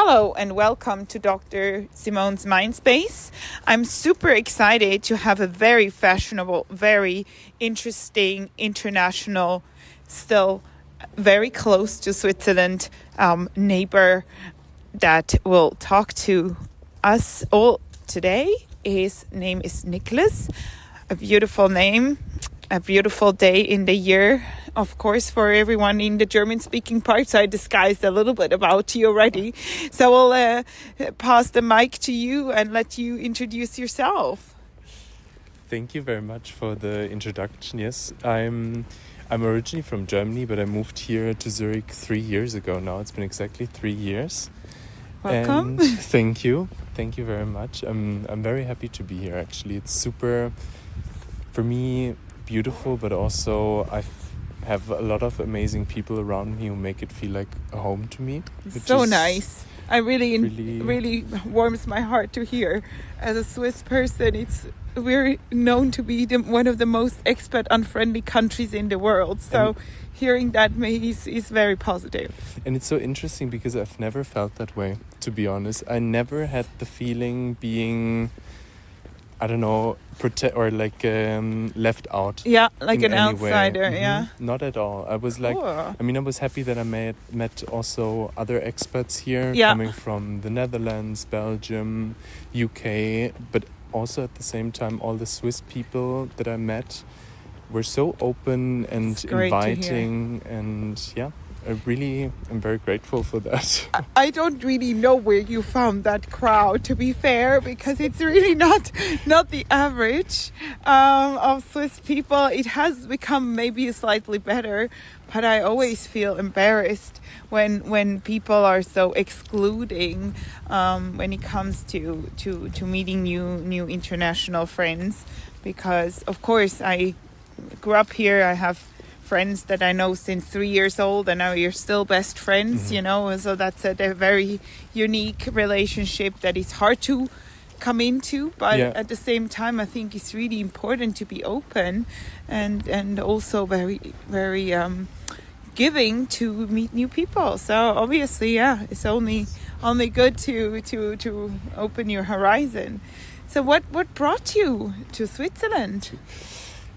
Hello and welcome to Dr. Simone's Mindspace. I'm super excited to have a very fashionable, very interesting, international, still very close to Switzerland neighbor that will talk to us all today. His name is Niklas. A beautiful name, a beautiful day in the year. Of course, for everyone in the German-speaking part, so I disguised a little bit about you already. So I'll pass the mic to you and let you introduce yourself. Thank you very much for the introduction. Yes, I'm originally from Germany, but I moved here to Zurich 3 years ago now. It's been exactly 3 years. Welcome. And thank you very much. I'm very happy to be here. Actually, it's super, for me, beautiful, but also I have a lot of amazing people around me who make it feel like a home to me. So nice. I really warms my heart to hear. As a Swiss person, we're known to be one of the most expat unfriendly countries in the world. So hearing that is very positive. And it's so interesting because I've never felt that way, to be honest. I never had the feeling being, I don't know, left out. Yeah, like an outsider, Mm-hmm. yeah. Not at all. I was like, Cool. I was happy that I met also other expats here, Yeah. coming from the Netherlands, Belgium, UK, but also at the same time, all the Swiss people that I met were so open and inviting, and yeah. I'm very grateful for that. I don't really know where you found that crowd, to be fair, because it's really not the average of Swiss people. It has become maybe slightly better, but I always feel embarrassed when people are so excluding when it comes to meeting new international friends, because of course I grew up here. I have friends that I know since 3 years old, and now you're still best friends, so that's a very unique relationship that is hard to come into, but at the same time I think it's really important to be open and also very very giving to meet new people. So obviously it's only good to open your horizon. So what brought you to Switzerland?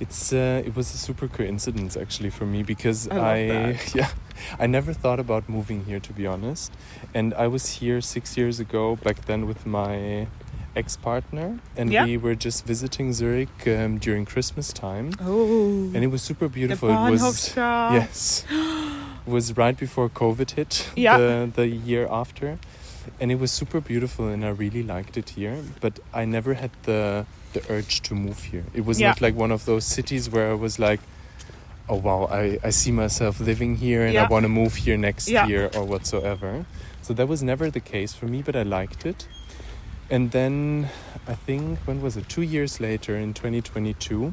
It was a super coincidence actually for me, because I never thought about moving here, to be honest. And I was here 6 years ago, back then with my ex-partner, and we were just visiting Zurich during Christmas time. Oh, and it was super beautiful. The It was right before COVID hit, the year after. And it was super beautiful, and I really liked it here. But I never had the urge to move here. It was not like one of those cities where I was like, oh wow, I see myself living here and I want to move here next year or whatsoever. So that was never the case for me, but I liked it. And then I think, when was it? 2 years later, in 2022,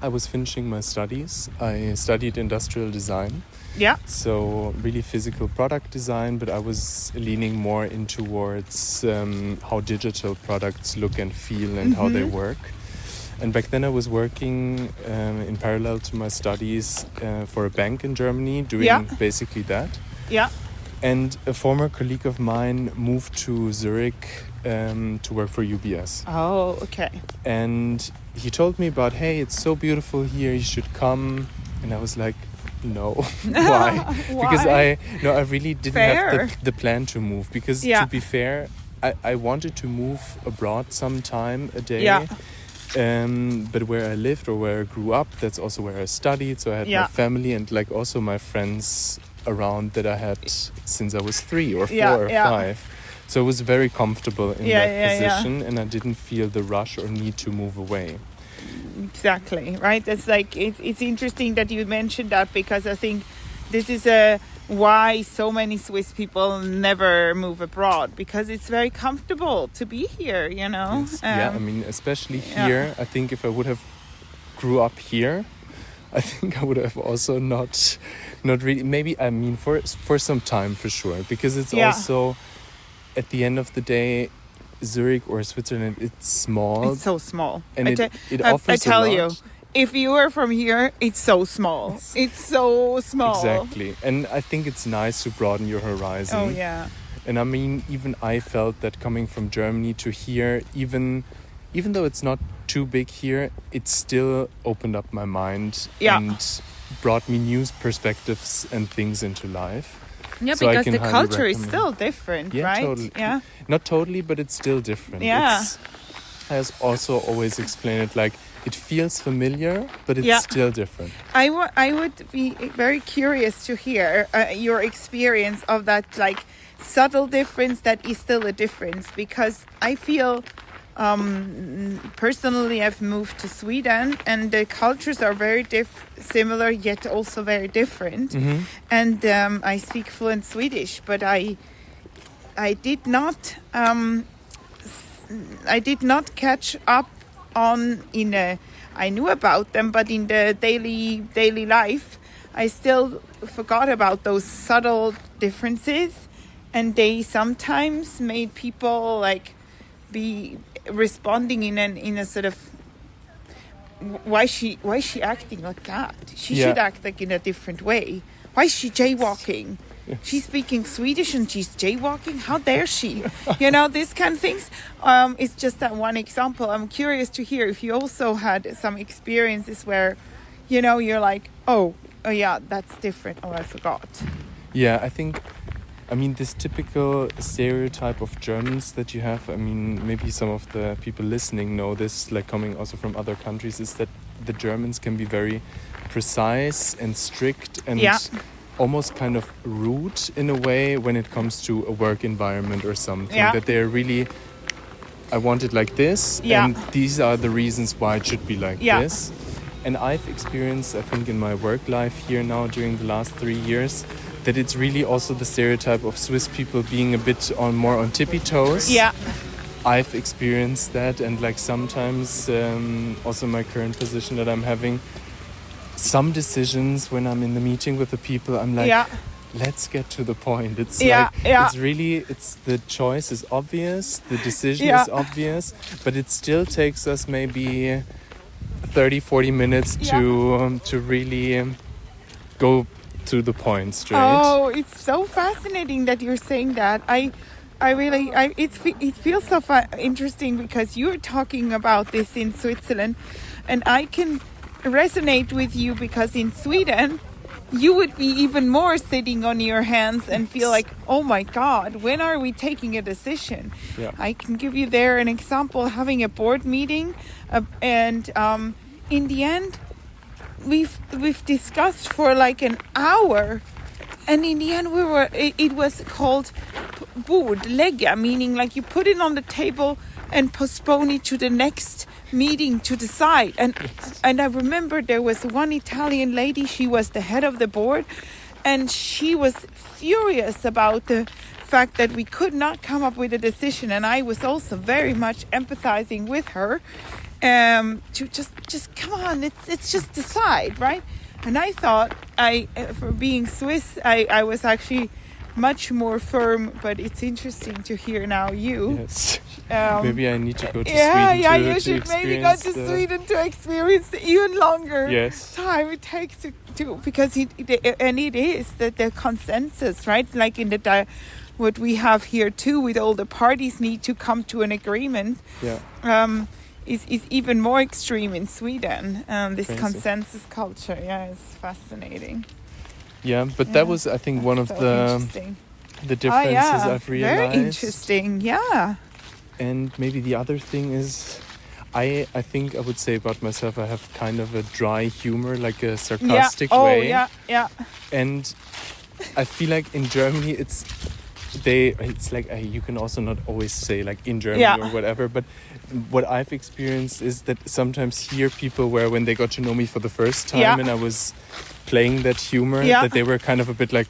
I was finishing my studies. I studied industrial design. Yeah. So really physical product design, but I was leaning more in towards how digital products look and feel and how they work. And back then I was working in parallel to my studies for a bank in Germany, doing basically that. Yeah. And a former colleague of mine moved to Zurich to work for UBS. Oh, okay. And he told me about, hey, it's so beautiful here, you should come. And I was like, no. Why? Because I really didn't have the plan to move, because to be fair, I wanted to move abroad sometime a day. But where I lived or where I grew up, that's also where I studied. So I had my family and like also my friends around that I had since I was 3 or 4 or 5. So I was very comfortable in that position, and I didn't feel the rush or need to move away. Exactly, right? It's like it's interesting that you mentioned that, because I think this is why so many Swiss people never move abroad, because it's very comfortable to be here, Yes. Especially here. I think if I would have grew up here, I think I would have also not really, maybe, for some time for sure, because it's also, at the end of the day, Zurich or Switzerland, it's small. It's so small. And it offers I tell a lot. you, if you are from here, it's so small. It's so small. Exactly. And I think it's nice to broaden your horizon. Oh, yeah. And I mean, even I felt that coming from Germany to here, even though it's not too big here, it still opened up my mind and brought me new perspectives and things into life. Yeah, so because the culture is still different, right? Totally. Yeah, not totally, but it's still different. Yeah. I also always explain it like it feels familiar, but it's still different. I would be very curious to hear your experience of that, like, subtle difference that is still a difference, because I feel personally I've moved to Sweden and the cultures are very similar yet also very different. Mm-hmm. And I speak fluent Swedish, but I did not catch up on I knew about them, but in the daily life I still forgot about those subtle differences, and they sometimes made people like be responding in a sort of why is she acting like that? She should act like in a different way. Why is she jaywalking? She's speaking Swedish and she's jaywalking. How dare she? These kind of things. It's just that one example. I'm curious to hear if you also had some experiences where, you're like, oh yeah, that's different. Oh, I forgot. Yeah, I mean, this typical stereotype of Germans that you have, I mean, maybe some of the people listening know this, like coming also from other countries, is that the Germans can be very precise and strict and almost kind of rude in a way when it comes to a work environment or something. Yeah. That they're really, I want it like this, and these are the reasons why it should be like this. And I've experienced, I think, in my work life here now during the last 3 years, that it's really also the stereotype of Swiss people being a bit more on tippy toes. Yeah. I've experienced that, and like sometimes also my current position that I'm having, some decisions when I'm in the meeting with the people, I'm like, let's get to the point. It's it's really, the choice is obvious, the decision is obvious, but it still takes us maybe 30-40 minutes to really go to the point straight. Oh, it's so fascinating that you're saying that. It feels so interesting because you're talking about this in Switzerland, and I can resonate with you because in Sweden you would be even more sitting on your hands and feel like, oh my God, when are we taking a decision? I can give you there an example, having a board meeting and in the end we've discussed for like an hour, and in the end it was called bordlägga, meaning like you put it on the table and postpone it to the next meeting to decide. And I remember there was one Italian lady, she was the head of the board, and she was furious about the fact that we could not come up with a decision, and I was also very much empathizing with her to just come on, it's just decide, right? And I thought for being Swiss I was actually much more firm, but it's interesting to hear now you. Yes. Maybe I need to go to Sweden you should maybe go to Sweden to experience the even longer time it takes to because it is the consensus, right? Like in what we have here too, with all the parties need to come to an agreement. Is even more extreme in Sweden. This consensus culture, is fascinating. Yeah, but that was, I think, one of the differences I've realized. Very interesting, And maybe the other thing is, I think I would say about myself, I have kind of a dry humor, like a sarcastic way. And I feel like in Germany, it's like you can also not always say like in Germany or whatever, but what I've experienced is that sometimes here people were, when they got to know me for the first time and I was playing that humor, that they were kind of a bit like,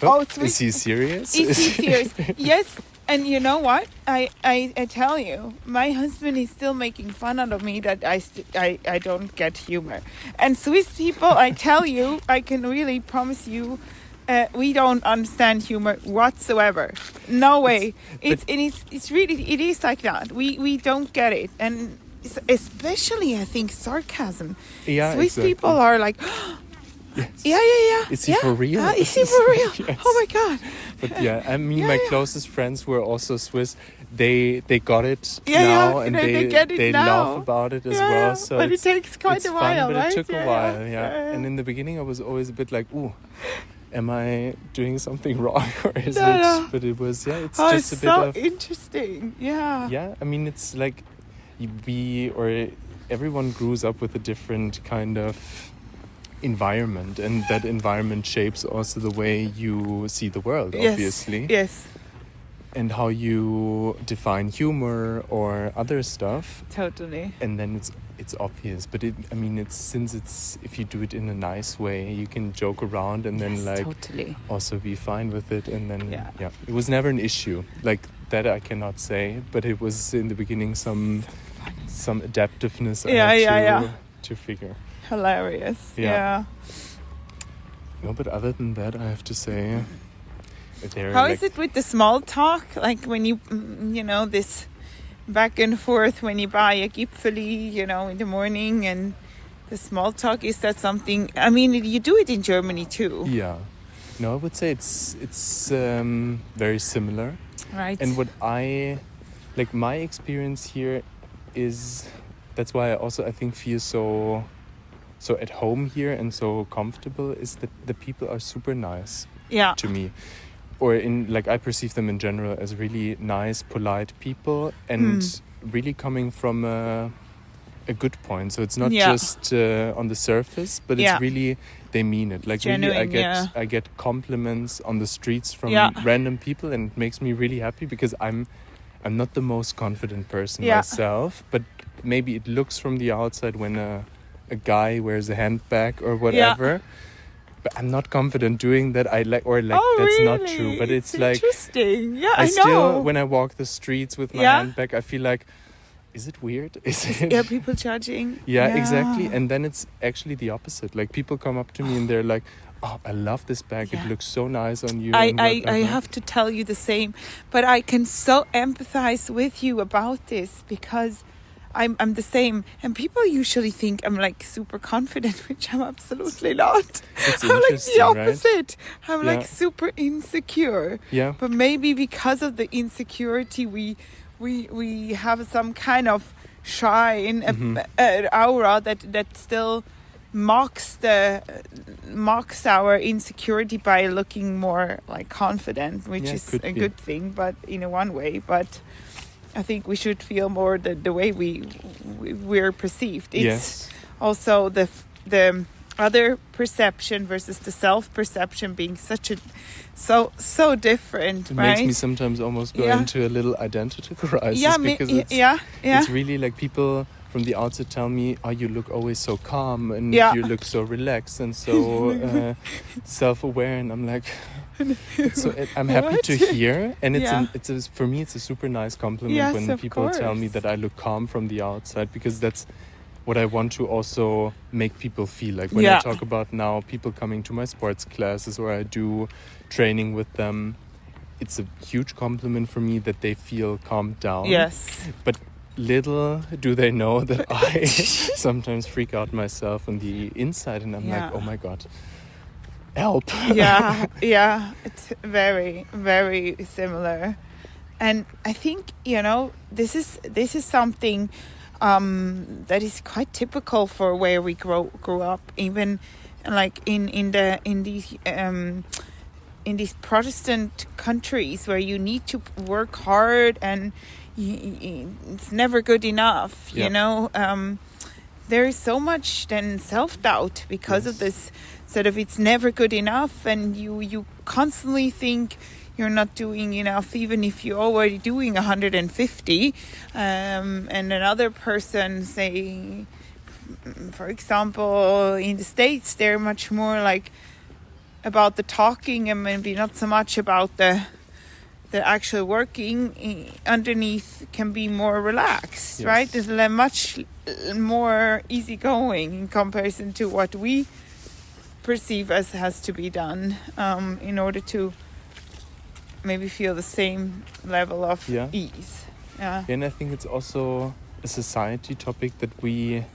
is he serious? Is he serious? Yes. And you know what? I tell you, my husband is still making fun out of me that I don't get humor. And Swiss people, I tell you, I can really promise you, we don't understand humor whatsoever. No way. It is like that. We don't get it, and especially I think sarcasm. Swiss people are like, Yes. Yeah. Is he for real? Is he for real? Yes. Oh my God. But yeah, I mean, my closest friends who are also Swiss, they got it Yeah, now, and they get it they now. laugh about it as well. So but it takes quite a while, fun, but right? it took a while, yeah. And in the beginning, I was always a bit like, ooh, am I doing something wrong, or is it? No. But it was, yeah, it's just just a bit so of interesting. Yeah. Yeah, I mean, it's like everyone grows up with a different kind of environment, and that environment shapes also the way you see the world, obviously. Yes. And how you define humor or other stuff. Totally. And then it's obvious, but it's if you do it in a nice way, you can joke around and then totally. Also be fine with it. And then it was never an issue like that. I cannot say, but it was in the beginning some adaptiveness I had to figure. Hilarious. Yeah. No, but other than that, I have to say, how is it with the small talk? Like when you this back and forth when you buy a Gipfeli, in the morning, and the small talk, is that something? I mean, you do it in Germany too. Yeah. No, I would say it's very similar. Right. And what my experience here is, that's why I think feel so at home here and so comfortable, is that the people are super nice. Yeah. To me. Or I perceive them in general as really nice, polite people, and really coming from a good point. So it's not just on the surface, but it's really, they mean it. Like genuine, really, I get compliments on the streets from random people, and it makes me really happy, because I'm not the most confident person myself, but maybe it looks from the outside when a guy wears a handbag or whatever. Yeah. But I'm not confident doing that. Oh, that's really? Not true. But it's like interesting. Yeah, I know. Still, when I walk the streets with my handbag, I feel like, is it weird? Is it? Yeah, people judging. Yeah, exactly. And then it's actually the opposite. Like, people come up to me and they're like, "Oh, I love this bag. It looks so nice on you." I have to tell you the same, but I can so empathize with you about this, because I'm the same, and people usually think I'm like super confident, which I'm absolutely not. I'm like the opposite. Right? I'm like super insecure. Yeah. But maybe because of the insecurity, we have some kind of shine, aura that still mocks our insecurity by looking more like confident, which is a good thing, but in one way. But I think we should feel more the way we're perceived. It's also the other perception versus the self-perception being so different. It right? makes me sometimes almost go into a little identity crisis, because it's really like people from the outside tell me, "Oh, you look always so calm, and you look so relaxed and so self-aware," and I'm like, I'm happy to hear, and for me it's a super nice compliment when people tell me that I look calm from the outside, because that's what I want to also make people feel like. When I talk about now people coming to my sports classes, or I do training with them, it's a huge compliment for me that they feel calmed down. Yes. But little do they know that I sometimes freak out myself on the inside, and I'm like, oh my God, help. It's very, very similar. And I think, this is something that is quite typical for where we grew up, even like in these Protestant countries, where you need to work hard and it's never good enough. There is so much then self-doubt because of this sort of, it's never good enough, and you constantly think you're not doing enough, even if you're already doing 150, and another person, say, for example, in the States, they're much more like about the talking and maybe not so much about the actual working underneath, can be more relaxed, right? It's much more easygoing in comparison to what we perceive as has to be done in order to maybe feel the same level of ease. Yeah. And I think it's also a society topic that we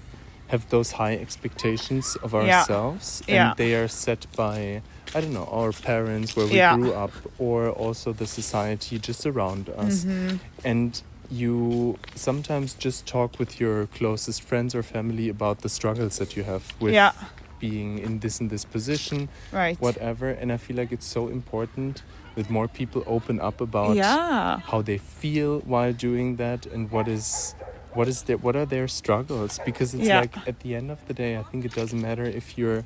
have those high expectations of ourselves, and they are set by, I don't know, our parents, where we grew up, or also the society just around us. And you sometimes just talk with your closest friends or family about the struggles that you have with being in this position, whatever. And I feel like it's so important that more people open up about how they feel while doing that, and what are their struggles, because it's like, at the end of the day, I think it doesn't matter if you're,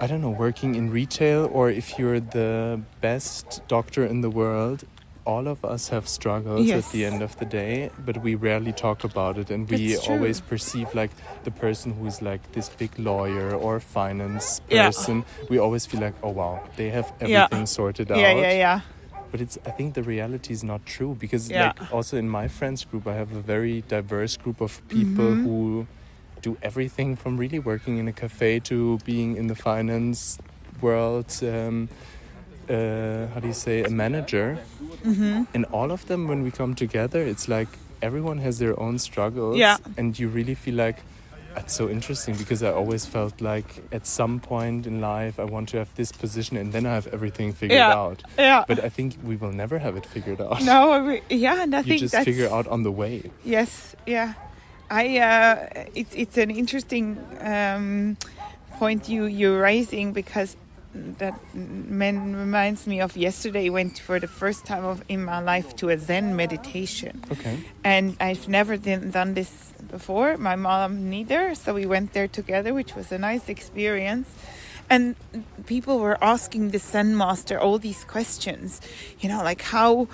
I don't know, working in retail, or if you're the best doctor in the world. All of us have struggles at the end of the day, but we rarely talk about it, and we always perceive like the person who is like this big lawyer or finance person. We always feel like, oh wow, they have everything sorted out. But I think the reality is not true, because like also in my friends group, I have a very diverse group of people who do everything from really working in a cafe to being in the finance world, how do you say, a manager. And all of them, when we come together, it's like everyone has their own struggles, and you really feel like, it's so interesting, because I always felt like at some point in life I want to have this position, and then I have everything figured out. But I think we will never have it figured out. No, and I think you just figure out on the way. Yes, it's an interesting point you're raising, because that reminds me of yesterday. Went for the first time in my life to a Zen meditation. Okay. And I've never done this before. My mom neither. So we went there together, which was a nice experience. And people were asking the Zen master all these questions, like how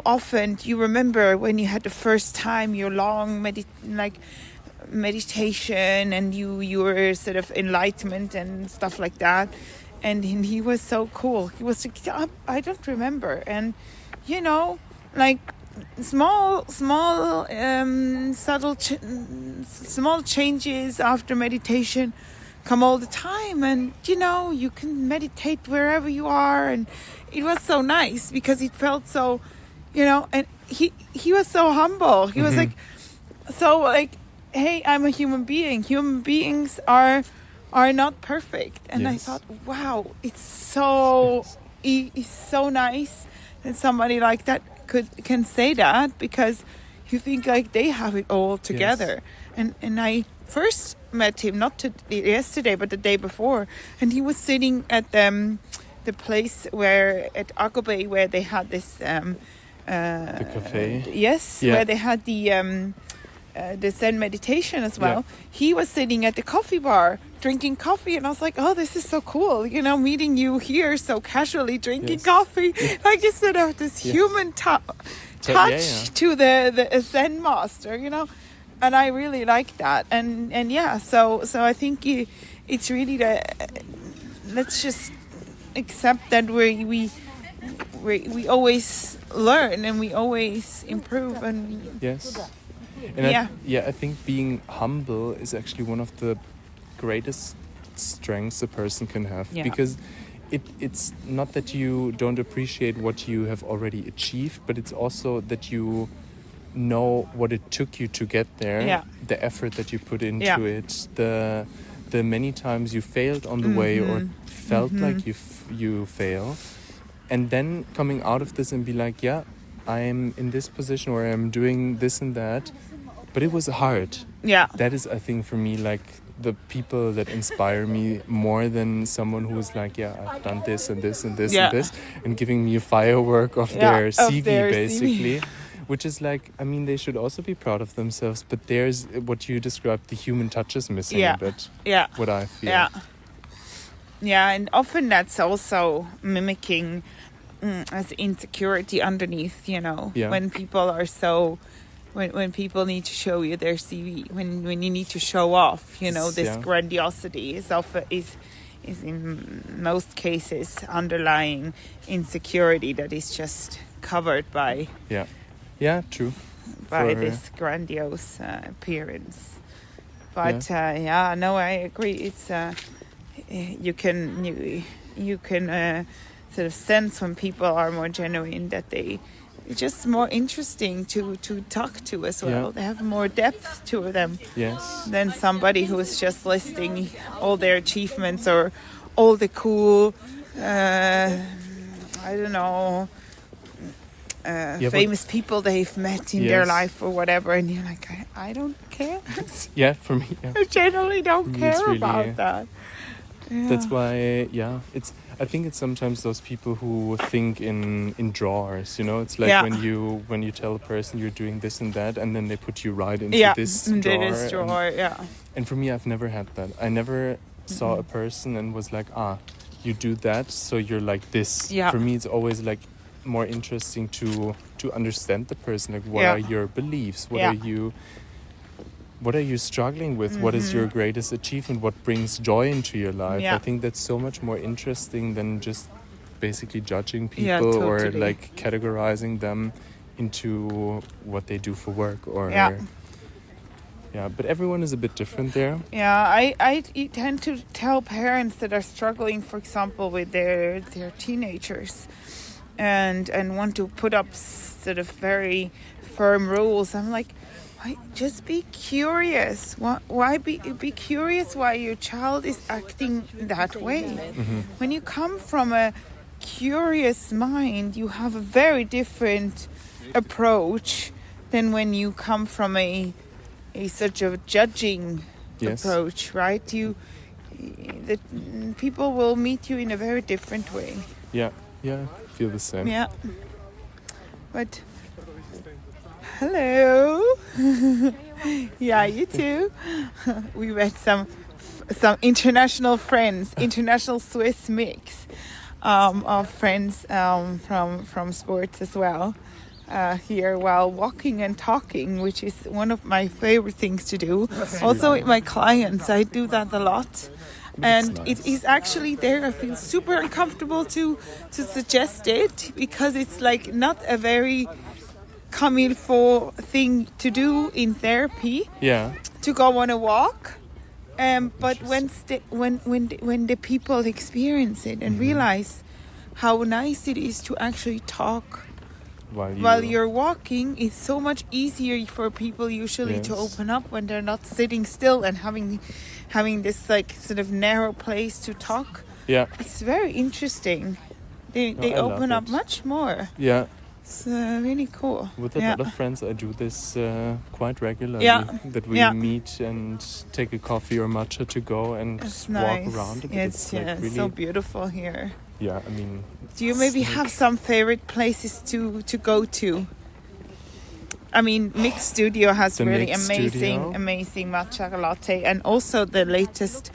often do you remember when you had the first time your long meditation, and you were sort of enlightenment and stuff like that. And he was so cool. He was like, I don't remember. And, like small, subtle, small changes after meditation come all the time. And, you can meditate wherever you are. And it was so nice, because it felt so, and he was so humble. He was hey, I'm a human being. Human beings are not perfect. And I thought, wow, it's so nice that somebody like that can say that, because you think like they have it all together. And I first met him not yesterday but the day before, and he was sitting at the place at Agobe, where they had this the cafe, where they had the Zen meditation as well. He was sitting at the coffee bar drinking coffee, and I was like, oh, this is so cool, meeting you here so casually drinking coffee. Like, you sort of this human touch to the Zen master, and I really like that. And so I think it's really let's just accept that we always learn and we always improve. And and I think being humble is actually one of the greatest strengths a person can have, because it's not that you don't appreciate what you have already achieved, but it's also that you know what it took you to get there, the effort that you put into it, the many times you failed on the way, or felt like you fail, and then coming out of this and be like, I'm in this position where I'm doing this and that, but it was hard. That is, I think, for me, like the people that inspire me more than someone who's like, I've done this and this and this and this, and giving me a firework of their CV, basically. Which is like, I mean, they should also be proud of themselves, but there's what you described, the human touch is missing a bit. What I feel. And often that's also mimicking as insecurity underneath, when people are so, when people need to show you their CV, when you need to show off, this grandiosity is in most cases underlying insecurity that is just covered by true, by this grandiose appearance. But I agree. It's you can sort of sense when people are more genuine, that just more interesting to talk to as well. They have more depth to them than somebody who is just listing all their achievements or all the cool, I don't know, famous people they've met in their life or whatever. And you're like, I don't care. For me. I generally don't care really, about that. Yeah. That's why, I think it's sometimes those people who think in drawers, you know. It's like when you tell a person you're doing this and that, and then they put you right into this drawer. And for me, I've never had that. I never saw a person and was like, you do that, so you're like this. Yeah. For me, it's always like more interesting to understand the person. Like, what are your beliefs? What are you struggling with? What is your greatest achievement? What brings joy into your life? I think that's so much more interesting than just basically judging people or like categorizing them into what they do for work or but everyone is a bit different there. I tend to tell parents that are struggling, for example, with their teenagers and want to put up sort of very firm rules. I'm like, just be curious. Why be curious why your child is acting that way? When you come from a curious mind, you have a very different approach than when you come from a such a judging approach, right? The people will meet you in a very different way. I feel the same. But hello. You too. We met some international friends, international Swiss mix of friends from sports as well. Here while walking and talking, which is one of my favorite things to do. Also with my clients, I do that a lot. And it is actually there. I feel super uncomfortable to suggest it because it's like not a very comme il faut thing to do in therapy. To go on a walk. But when the people experience it and realize how nice it is to actually talk while you're walking, it's so much easier for people usually to open up when they're not sitting still and having this like sort of narrow place to talk. It's very interesting. They open up much more. It's really cool. With a lot of friends, I do this quite regularly. That we meet and take a coffee or matcha to go and walk around. It's really so beautiful here. I mean... Do you maybe have some favorite places to go to? I mean, Mix Studio has really amazing matcha latte. And also the latest...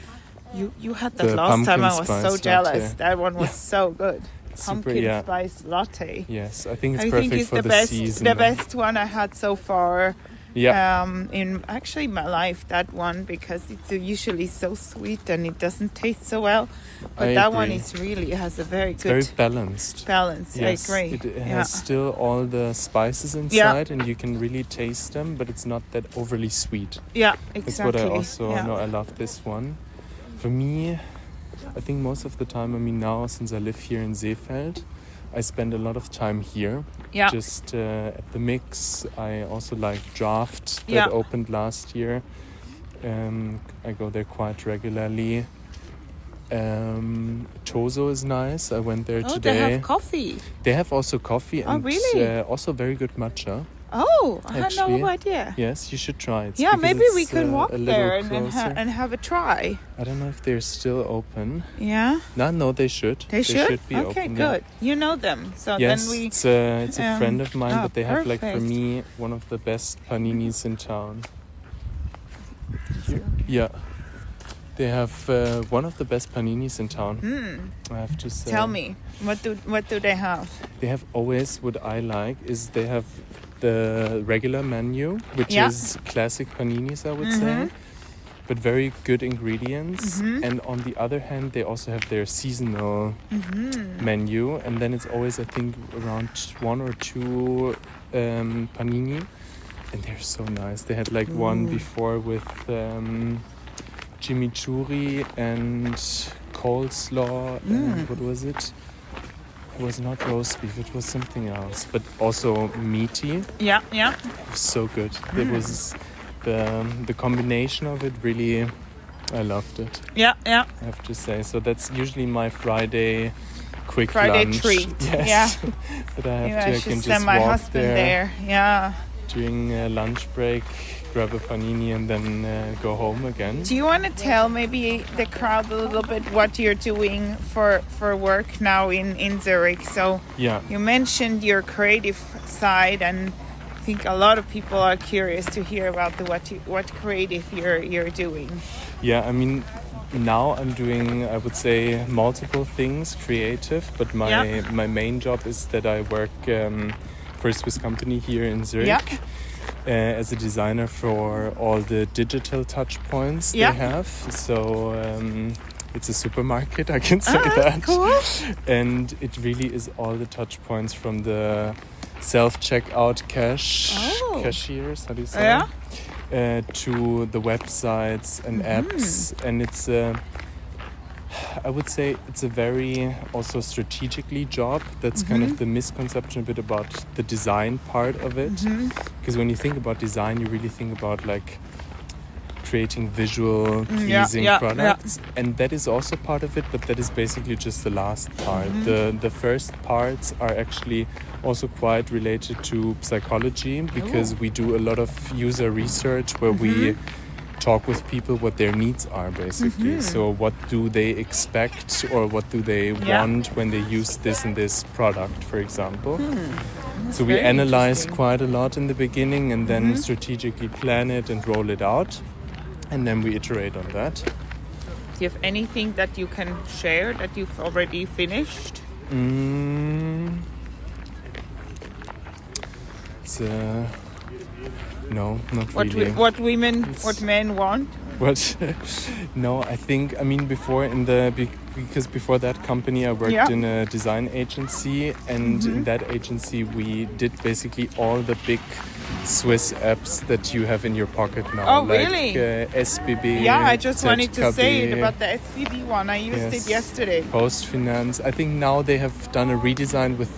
You had that last time. I was so jealous. Latte. That one was so good. Pumpkin spice latte. Yes, I think it's perfect for the season. The best one I had so far in actually my life, that one, because it's usually so sweet and it doesn't taste so well. But that one is really has a very good... very balanced. Yes, I agree. It has still all the spices inside and you can really taste them, but it's not that overly sweet. Yeah, exactly. That's what I also know. I love this one. For me, I think most of the time, I mean now since I live here in Seefeld, I spend a lot of time here. Just at the Mix. I also like Draft that opened last year. I go there quite regularly. Tozo is nice. I went there today. They have coffee. They have also coffee and also very good matcha. Oh, I had no idea. Yes, you should try it. Maybe we can walk there and have a try. I don't know if they're still open. Yeah? No, they should. They should be open. Okay, good. You know them. So then we... it's a friend of mine, but they have, like, for me, one of the best paninis in town. They have one of the best paninis in town. I have to say. Tell me, what do they have? They have always, what I like is they have the regular menu, which is classic paninis, I would say, but very good ingredients. And on the other hand, they also have their seasonal menu, and then it's always, I think, around 1 or 2 panini, and they're so nice. They had like one before with chimichurri and coleslaw and what was it? It was not roast beef, it was something else, but also meaty. Yeah, yeah. It was so good. It was the combination of it really, I loved it. Yeah, yeah. I have to say. So that's usually my Friday quick Friday lunch. treat. Yes. Yeah. But I have I to. I should can send just my walk husband there Yeah. during a lunch break, grab a panini, and then go home again. Do you want to tell maybe the crowd a little bit what you're doing for work now in Zurich? So Yeah. you mentioned your creative side, and I think a lot of people are curious to hear about what creative you're doing. Yeah, I mean, now I'm doing, I would say, multiple things creative, but my main job is that I work for a Swiss company here in Zurich as a designer for all the digital touch points they have. So it's a supermarket, I can say that. Cool. And it really is all the touch points from the self-checkout cashiers, how do you say? Yeah. To the websites and apps, and it's I would say it's a very also strategically job. That's kind of the misconception a bit about the design part of it, because when you think about design, you really think about like creating visual pleasing products, and that is also part of it, but that is basically just the last part. The first parts are actually also quite related to psychology, because we do a lot of user research where we talk with people what their needs are, basically. So what do they expect, or what do they want when they use this and this product, for example. So we analyze quite a lot in the beginning, and then strategically plan it and roll it out, and then we iterate on that. Do you have anything that you can share that you've already finished? It's no, not really. What men want? What? No, I think, I mean, because before that company I worked in a design agency, and in that agency we did basically all the big Swiss apps that you have in your pocket now. Oh, really? SBB. Yeah, I just wanted to ZKB, say it about the SBB one. I used it yesterday. Postfinance. I think now they have done a redesign with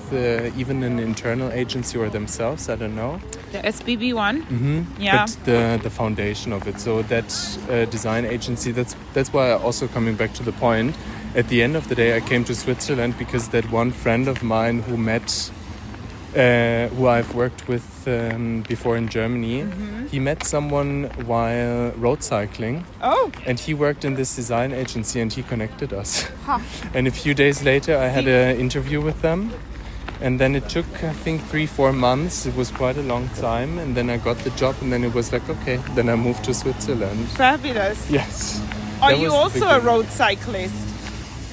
even an internal agency or themselves. I don't know. The SBB one? Yeah. But the foundation of it. So that design agency, that's why also coming back to the point, at the end of the day I came to Switzerland because that one friend of mine who I've worked with before in Germany, he met someone while road cycling. Oh. And he worked in this design agency, and he connected us. Huh. And a few days later I had an interview with them. And then it took, I think, 3-4 months. It was quite a long time. And then I got the job, and then it was like, okay, then I moved to Switzerland. Fabulous. Yes. Are you also a road cyclist?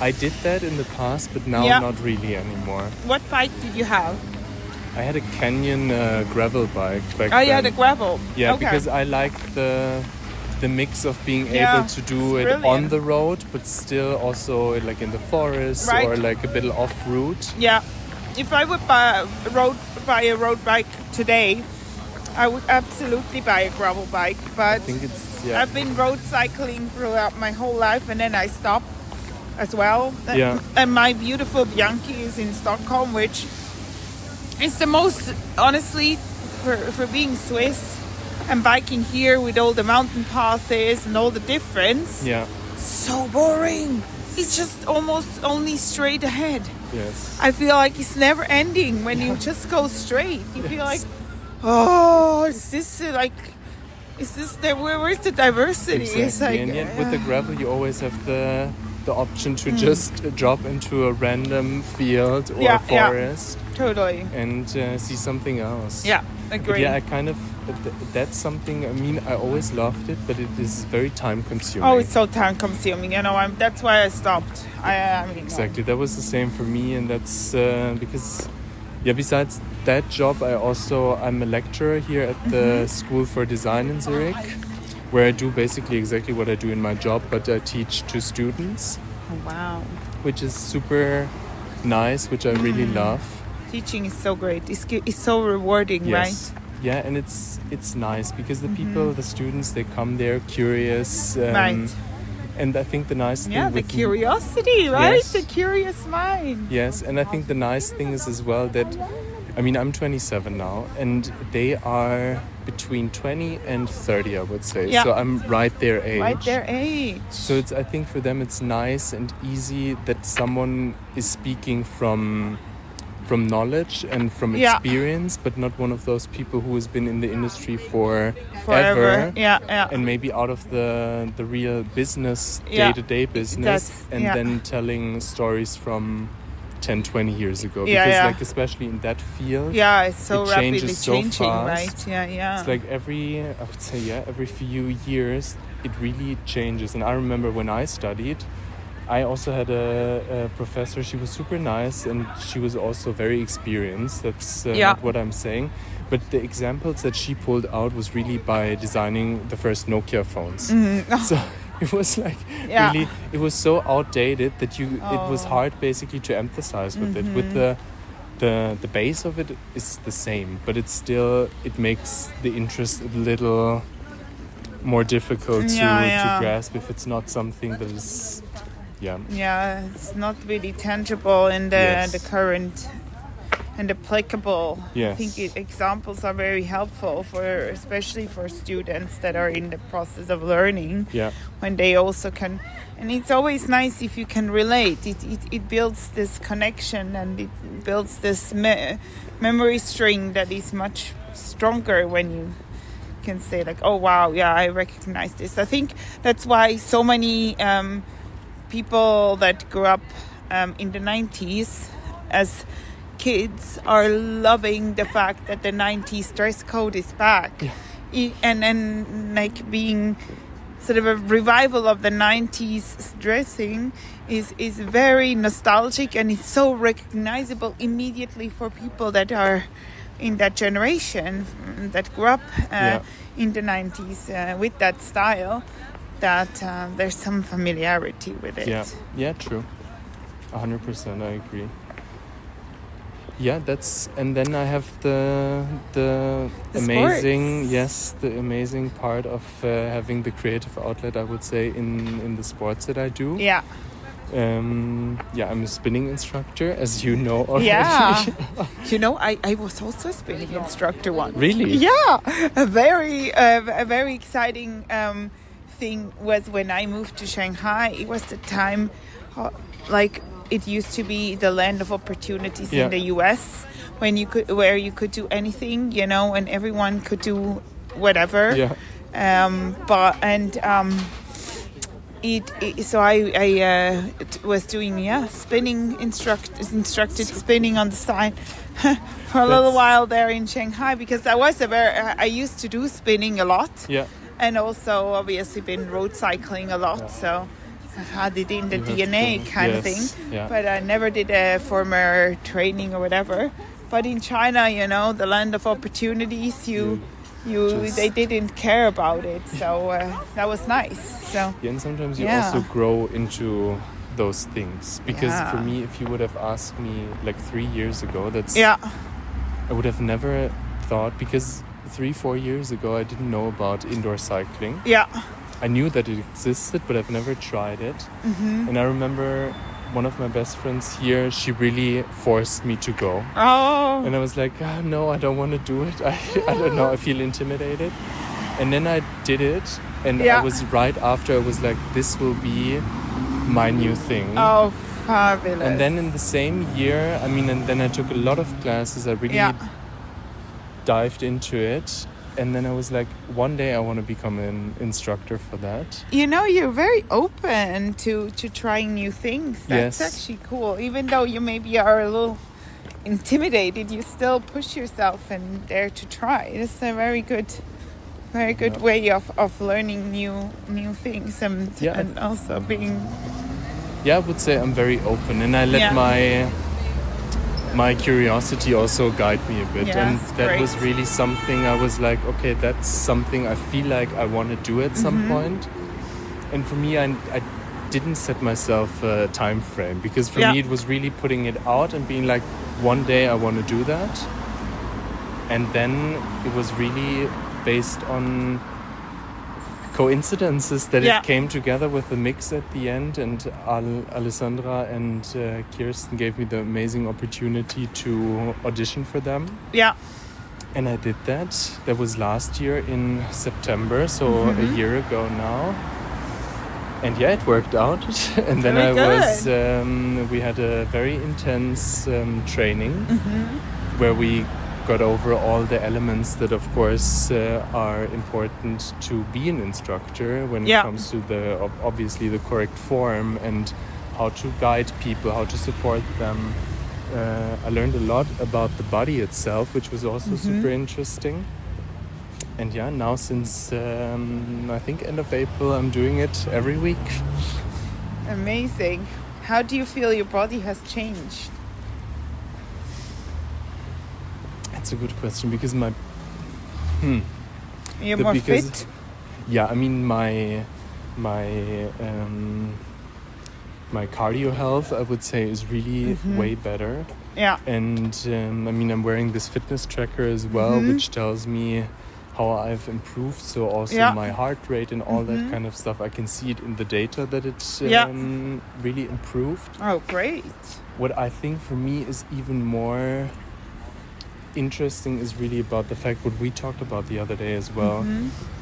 I did that in the past, but now not really anymore. What bike did you have? I had a Canyon gravel bike back then. Oh, you had a gravel? Yeah, because I liked the mix of being able to do it on the road, but still also like in the forest or like a bit off-route. Yeah. If I would buy a road bike today, I would absolutely buy a gravel bike. But I think I've been road cycling throughout my whole life, and then I stopped as well. Yeah. And my beautiful Bianchi is in Stockholm, which is the most, honestly, for being Swiss and biking here with all the mountain passes and all the difference. Yeah. So boring. It's just almost only straight ahead. Yes. I feel like it's never ending when you just go straight. You feel like, where's the diversity? Exactly. It's like, and yet with the gravel you always have the option to just drop into a random field or forest. Totally. And see something else. Yeah, agree. But yeah, I kind of, that's something, I mean, I always loved it, but it is very time consuming. Oh, it's so time consuming. You know, that's why I stopped. Exactly. That was the same for me. And that's because, besides that job, I'm a lecturer here at the School for Design in Zurich, where I do basically exactly what I do in my job, but I teach to students. Oh, wow. Which is super nice, which I really love. Teaching is so great. It's so rewarding, right? Yeah, and it's nice because the people, the students, they come there curious, And I think the nice thing the with curiosity, right? Yes. The curious mind. Yes, and I think the nice thing is as well that, I mean, I'm 27 now, and they are between 20 and 30, I would say. Yeah. So I'm right their age. Right their age. So I think for them it's nice and easy that someone is speaking from knowledge and from experience, but not one of those people who has been in the industry forever. And maybe out of the real business, day-to-day business, then telling stories from 10, 20 years ago. Because like especially in that field, it's so it rapidly changes so changing, fast. right? It's like every few years it really changes. And I remember when I studied, I also had a professor. She was super nice and she was also very experienced. That's not what I'm saying. But the examples that she pulled out was really by designing the first Nokia phones. So it was like really, it was so outdated that it was hard basically to emphasize with it. With the base of it is the same, but it's still, it makes the interest a little more difficult to grasp if it's not something that is it's not really tangible in the current and applicable. I think examples are very helpful especially for students that are in the process of learning, when they also can, and it's always nice if you can relate. It builds this connection and it builds this memory string that is much stronger when you can say like, oh wow, I recognize this. I think that's why so many people that grew up in the 90s as kids are loving the fact that the 90s dress code is back. And like being sort of a revival of the 90s dressing is very nostalgic, and it's so recognizable immediately for people that are in that generation that grew up in the 90s with that style, that there's some familiarity with it. Yeah, true. 100%, I agree. Yeah, and then I have the amazing sports. The amazing part of having the creative outlet, I would say, in the sports that I do. I'm a spinning instructor, as you know already. I was also a spinning instructor once. Really? A very exciting thing was when I moved to Shanghai. It was the time it used to be the land of opportunities in the US, where you could do anything, and everyone could do whatever. So I was doing spinning, instructed spinning on the side for a little while there in Shanghai, because I used to do spinning a lot, and also obviously been road cycling a lot, so I had it in the DNA kind of thing. But I never did a formal training or whatever. But in China, the land of opportunities, they didn't care about it, so that was nice. So and sometimes you also grow into those things, because for me, if you would have asked me like 3 years ago, I would have never thought, because 3-4 years ago I didn't know about indoor cycling. I knew that it existed, but I've never tried it. And I remember one of my best friends here, she really forced me to go. And I was like, no, I don't want to do it. I don't know, I feel intimidated. And then I did it, and I was right after, I was like, this will be my new thing. Oh, fabulous. And then in the same year, and then I took a lot of classes. I really dived into it. And then I was like, one day I want to become an instructor for that. You're very open to trying new things. That's actually cool. Even though you maybe are a little intimidated, you still push yourself and dare to try. It's a very good way of learning new things and also being... I would say I'm very open, and I let my curiosity also guide me a bit, and that was really something I was like, okay, that's something I feel like I want to do at some point. And for me, I didn't set myself a time frame, because for me it was really putting it out and being like, one day I want to do that. And then it was really based on coincidences that it came together with the mix at the end, and Alessandra and Kirsten gave me the amazing opportunity to audition for them. Yeah. And I did that. That was last year in September, so a year ago now. And yeah, it worked out. And then we had a very intense training where we got over all the elements that, of course, are important to be an instructor when it comes to obviously the correct form and how to guide people, how to support them. I learned a lot about the body itself, which was also super interesting. And yeah, now since I think end of April, I'm doing it every week. Amazing. How do you feel your body has changed? That's a good question, because You're more fit? Yeah, I mean my cardio health, I would say, is really way better. Yeah. And I mean, I'm wearing this fitness tracker as well, which tells me how I've improved. So also my heart rate and all that kind of stuff. I can see it in the data that it's really improved. Oh, great. What I think for me is even more interesting is really about the fact what we talked about the other day as well,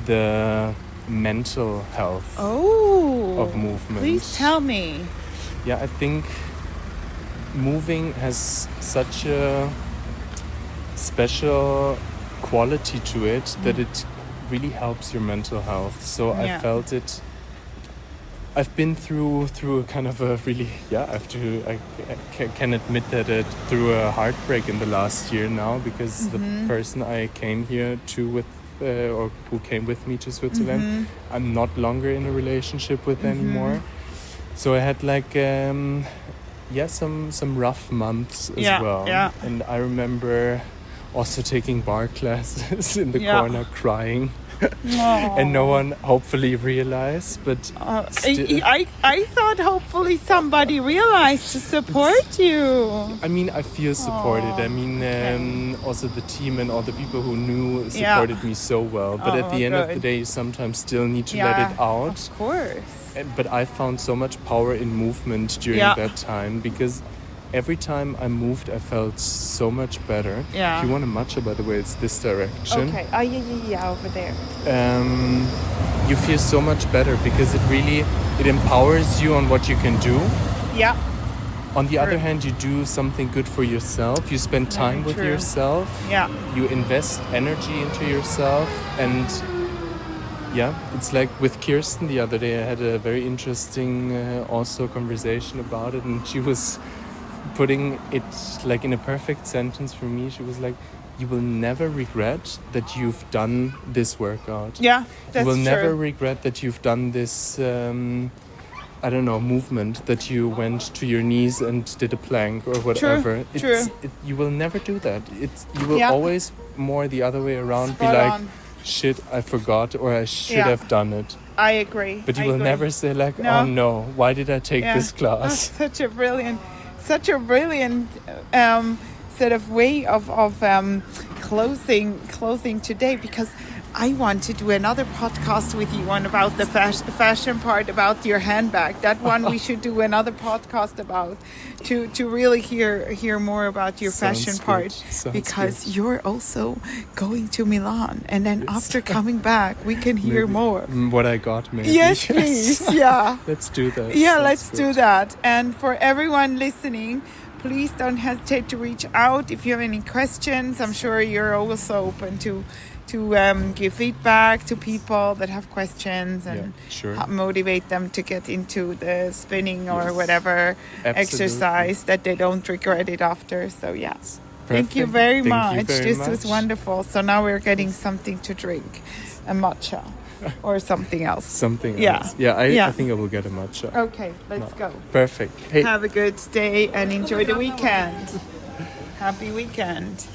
the mental health of movement. Please tell me. Yeah, I think moving has such a special quality to it that it really helps your mental health. So I felt it. I've been through a kind of a really I can admit that through a heartbreak in the last year now, because the person I came here to with or who came with me to Switzerland, I'm not longer in a relationship with anymore. So I had like some rough months as well. Yeah. And I remember also taking bar classes in the corner crying. And no one hopefully realized, but I thought hopefully somebody realized to support you. I mean, I feel supported. I mean, also the team and all the people who knew supported me so well. But at the end of the day, you sometimes still need to let it out. Of course. But I found so much power in movement during that time, because every time I moved, I felt so much better. Yeah. If you want a matcha, by the way, it's this direction. Okay. Oh, yeah, over there. You feel so much better because it empowers you on what you can do. Yeah. On the other hand, you do something good for yourself. You spend time with yourself. Yeah. You invest energy into yourself. And it's like with Kirsten the other day, I had a very interesting also conversation about it, and she was putting it like in a perfect sentence for me. She was like, you will never regret that you've done this workout. Yeah, that's true. You will never regret that you've done this, movement, that you went to your knees and did a plank or whatever. True. You will never do that. You will always more the other way around. Spot be like, on. Shit, I forgot, or I should have done it. I agree. But you will never say like, oh no, why did I take this class? That's such a brilliant sort of way of closing today, because I want to do another podcast with you on about the fashion part, about your handbag. That one we should do another podcast about, to really hear more about your fashion part, because you're also going to Milan, and then after coming back we can hear more. What I got, maybe. Yes, please. Yeah. Let's do that. Yeah, let's do that. And for everyone listening, please don't hesitate to reach out if you have any questions. I'm sure you're also open to give feedback to people that have questions and motivate them to get into the spinning or whatever exercise, that they don't regret it after. So thank you very much. This was wonderful. So now we're getting something to drink, a matcha or something else. I think I will get a matcha. Okay, let's go. Perfect. Hey, have a good day and enjoy the weekend. Happy weekend.